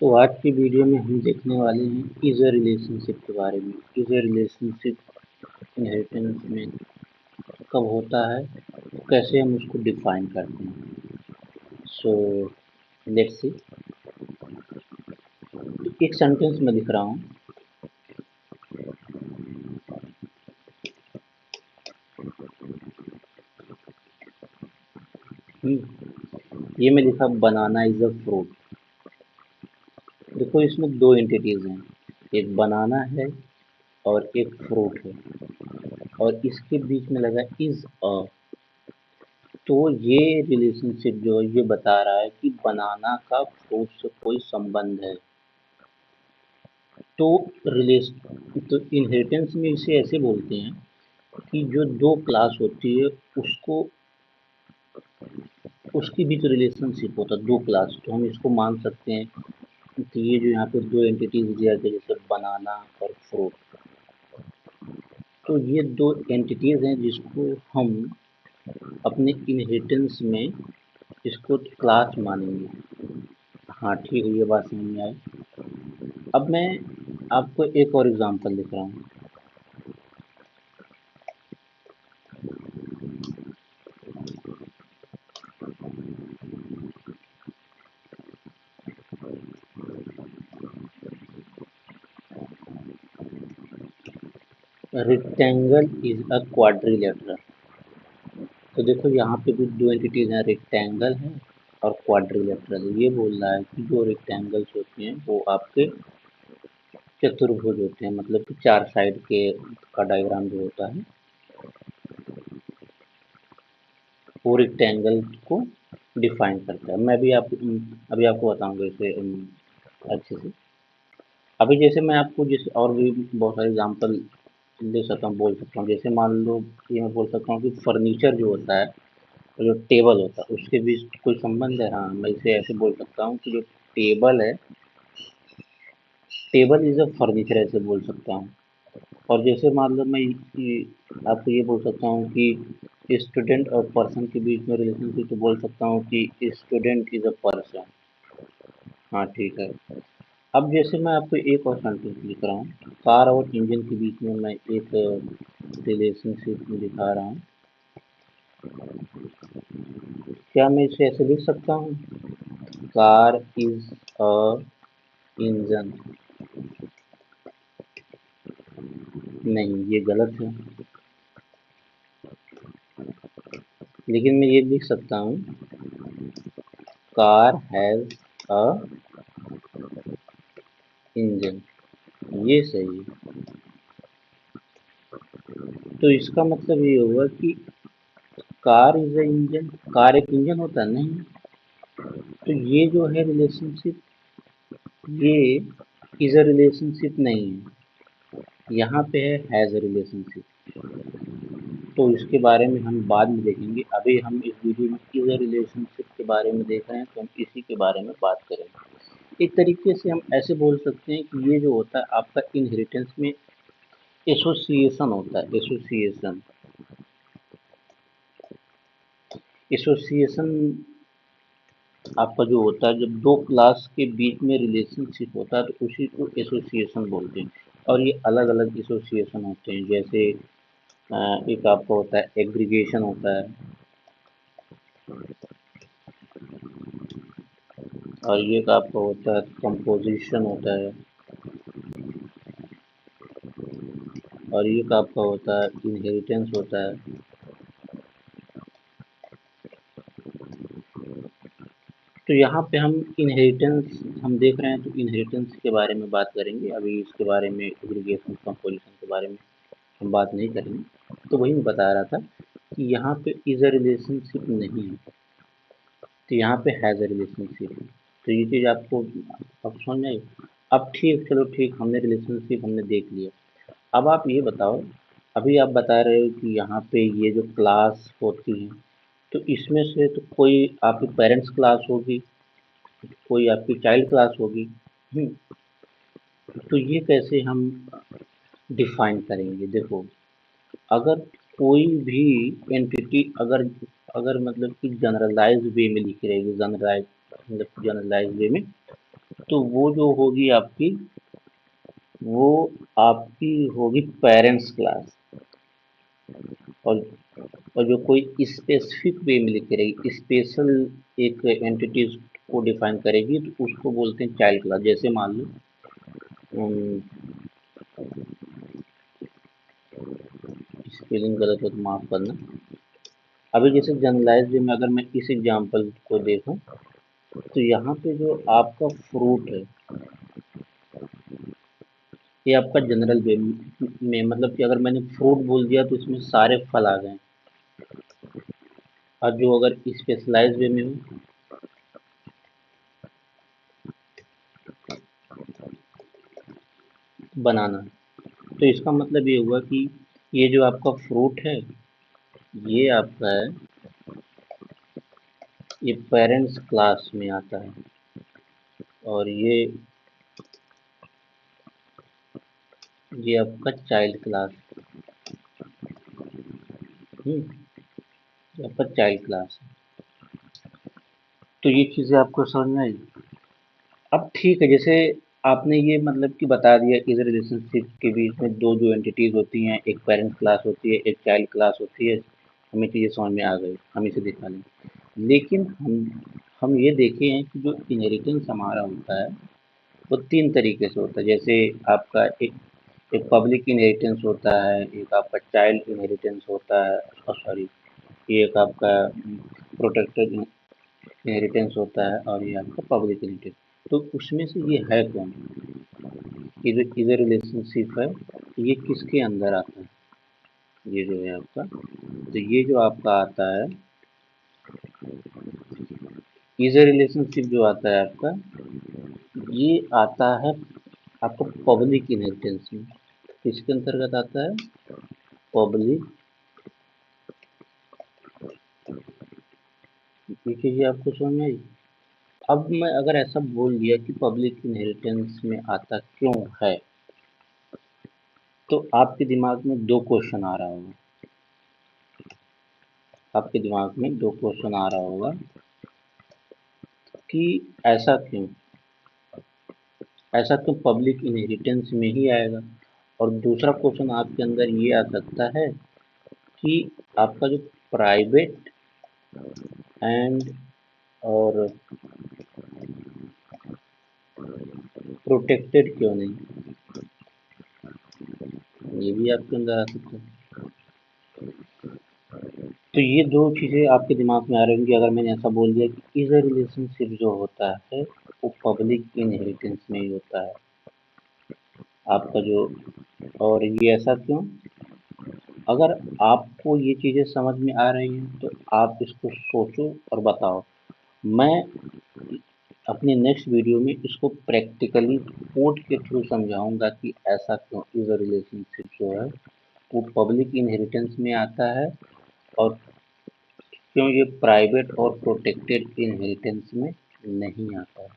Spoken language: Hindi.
तो आज की वीडियो में हम देखने वाले हैं इज अ रिलेशनशिप के बारे में। इज अ रिलेशनशिप इनहेरिटेंस में कब होता है, तो कैसे हम उसको डिफाइन करते हैं। So let's see. एक सेंटेंस में लिख रहा हूँ। ये मैं लिखा बनाना इज अ फ्रूट। देखो इसमें दो एंटिटीज हैं, एक बनाना है और एक फ्रूट है, और इसके बीच में लगा इज अ। तो ये रिलेशनशिप जो है ये बता रहा है कि बनाना का फ्रूट से कोई संबंध है। तो रिलेशन तो इनहेरिटेंस में इसे ऐसे बोलते हैं कि जो दो क्लास होती है उसको उसके बीच रिलेशनशिप होता है, दो क्लास। तो हम इसको मान सकते हैं कि ये जो यहाँ पे दो एंटिटीज दिया गया जैसे बनाना और फ्रूट, तो ये दो एंटिटीज हैं जिसको हम अपने इनहेरिटेंस में इसको क्लास मानेंगे। हाँ ठीक है, ये बात समझ में आई। अब मैं आपको एक और एग्जांपल लिख रहा हूँ। Rectangle is a quadrilateral. तो देखो यहाँ पे भी दो एंटिटीज हैं, रेक्टेंगल है और क्वाड्रिलेटरल। ये बोल रहा है कि जो रेक्टेंगल्स होते हैं वो आपके चतुर्भुज होते हैं, मतलब कि चार साइड के का डायग्राम जो होता है वो रेक्टेंगल को डिफाइन करता है। मैं भी आप अभी आपको बताऊंगा इसे अच्छे से। अभी जैसे मैं आपको जैसे और भी बहुत सारे एग्जांपल ले सकता हूँ, बोल सकता हूँ। जैसे मान लो ये मैं बोल सकता हूँ कि फर्नीचर जो होता है, जो टेबल होता है उसके बीच कोई संबंध है। हाँ, मैं इसे ऐसे बोल सकता हूँ कि जो टेबल है, टेबल इज अ फर्नीचर, ऐसे बोल सकता हूँ। और जैसे मान लो मैं आपको ये बोल सकता हूँ कि स्टूडेंट और पर्सन के बीच में रिलेशनशिप, तो बोल सकता हूँ कि स्टूडेंट इज अ पर्सन। हाँ ठीक है। अब जैसे मैं आपको एक और सेंटेंस लिख रहा हूँ, कार और इंजन के बीच में मैं एक रिलेशनशिप दिखा रहा हूँ। क्या मैं इसे ऐसे लिख सकता हूँ, कार इज अ इंजन? नहीं, ये गलत है। लेकिन मैं ये लिख सकता हूँ, कार हैज अ इंजन। ये सही है। तो इसका मतलब ये हुआ कि car is a engine, car एक इंजन होता है नहीं। तो ये जो है रिलेशनशिप, ये इज अ रिलेशनशिप नहीं है, यहाँ पे है हैज अ रिलेशनशिप। तो इसके बारे में हम बाद में देखेंगे। अभी हम इस वीडियो में इज अ रिलेशनशिप के बारे में देख रहे हैं, तो हम इसी के बारे में बात करेंगे। एक तरीके से हम ऐसे बोल सकते हैं कि ये जो होता है आपका इनहेरिटेंस में एसोसिएशन होता है। एसोसिएशन, एसोसिएशन आपका जो होता है जब दो क्लास के बीच में रिलेशनशिप होता है तो उसी को एसोसिएशन बोलते हैं। और ये अलग अलग एसोसिएशन होते हैं, जैसे एक आपका होता है एग्रीगेशन होता है, और ये एक आपका होता है कंपोजिशन होता है, और ये एक आपका होता है इनहेरिटेंस होता है। तो यहाँ पे हम इनहेरिटेंस हम देख रहे हैं, तो इनहेरिटेंस के बारे में बात करेंगे। अभी इसके बारे में एग्रीगेशन कंपोजिशन के बारे में हम बात नहीं करेंगे। तो वही मैं बता रहा था कि यहाँ पे इज अ रिलेशनशिप नहीं है, तो यहाँ पे हैज़ अ रिलेशनशिप है। तो ये चीज़ आपको अब समझ में आई। अब ठीक, चलो ठीक, हमने रिलेशनशिप हमने देख लिया। अब आप ये बताओ, अभी आप बता रहे हो कि यहाँ पे ये जो क्लास होती है, तो इसमें से तो कोई आपकी पेरेंट्स क्लास होगी, कोई आपकी चाइल्ड क्लास होगी। हम्म, तो ये कैसे हम डिफाइन करेंगे? देखो, अगर कोई भी एंटिटी अगर अगर मतलब कि जनरलाइज वे में लिखी रहेगी, जनरलाइज मतलब जनरलाइज वे में, तो वो आपकी होगी पेरेंट्स क्लास। और और जो कोई स्पेसिफिक वे में लिखी रहेगी, स्पेशल एक एंटिटीज को डिफाइन करेगी, तो उसको बोलते हैं चाइल्ड क्लास। जैसे मान लो स्पेलिंग गलत हो तो माफ करना। अभी जैसे जनरलाइज वे में अगर मैं इस एग्जांपल को देखूं, तो यहाँ पे जो आपका फ्रूट है, ये आपका जनरल वे में, मतलब कि अगर मैंने फ्रूट बोल दिया तो इसमें सारे फल आ गए। और जो अगर स्पेशलाइज वे में हो, बनाना, तो इसका मतलब ये हुआ कि ये जो आपका फ्रूट है, ये आपका है, ये पेरेंट्स क्लास में आता है। और ये आपका चाइल्ड क्लास, ये आपका चाइल्ड क्लास है। तो ये चीज़ें आपको समझ में आई। अब ठीक है, जैसे आपने ये मतलब कि बता दिया कि इस रिलेशनशिप के बीच में दो जो एंटिटीज होती हैं, एक पेरेंट क्लास होती है, एक चाइल्ड क्लास होती है। हमें चीज़ें समझ में आ गई, हम इसे दिखा लें। लेकिन हम ये देखे हैं कि जो इनहेरिटेंस हमारा होता है, वो तीन तरीके से होता है। जैसे आपका एक पब्लिक इनहेरिटेंस होता है, एक आपका चाइल्ड इनहेरिटेंस होता है, और सॉरी, ये एक आपका प्रोटेक्टेड इनहेरिटेंस होता है, और ये आपका पब्लिक इनहेरिटेंस। तो उसमें से ये है कौन, ये जो इधर रिलेशनशिप है, ये किसके अंदर आता है? ये जो है आपका, तो ये जो आपका आता है, इधर रिलेशनशिप जो आता है आपका, ये आता है आपको पब्लिक इनहेरिटेंस में। किसके अंतर्गत आता है? पब्लिक। ये चीज़ें आपको समझ में आई। अब मैं अगर ऐसा बोल दिया कि पब्लिक इनहेरिटेंस में आता क्यों है, तो आपके दिमाग में दो क्वेश्चन आ रहा होगा। आपके दिमाग में दो क्वेश्चन आ रहा होगा कि ऐसा क्यों, ऐसा क्यों पब्लिक इनहेरिटेंस में ही आएगा। और दूसरा क्वेश्चन आपके अंदर ये आ सकता है कि आपका जो प्राइवेट एंड और प्रोटेक्टेड क्यों नहीं, ये भी आपके अंदर आ सकता है। तो ये दो चीज़ें आपके दिमाग में आ रही होंगी अगर मैंने ऐसा बोल दिया कि इज रिलेशनशिप जो होता है, वो पब्लिक इनहेरिटेंस में ही होता है आपका जो। और ये ऐसा क्यों? अगर आपको ये चीज़ें समझ में आ रही हैं, तो आप इसको सोचो और बताओ। मैं अपनी नेक्स्ट वीडियो में इसको प्रैक्टिकली कोड के थ्रू समझाऊंगा कि ऐसा क्यों इज रिलेशनशिप जो है वो पब्लिक इनहेरिटेंस में आता है, और क्यों ये प्राइवेट और प्रोटेक्टेड इनहेरिटेंस में नहीं आता है।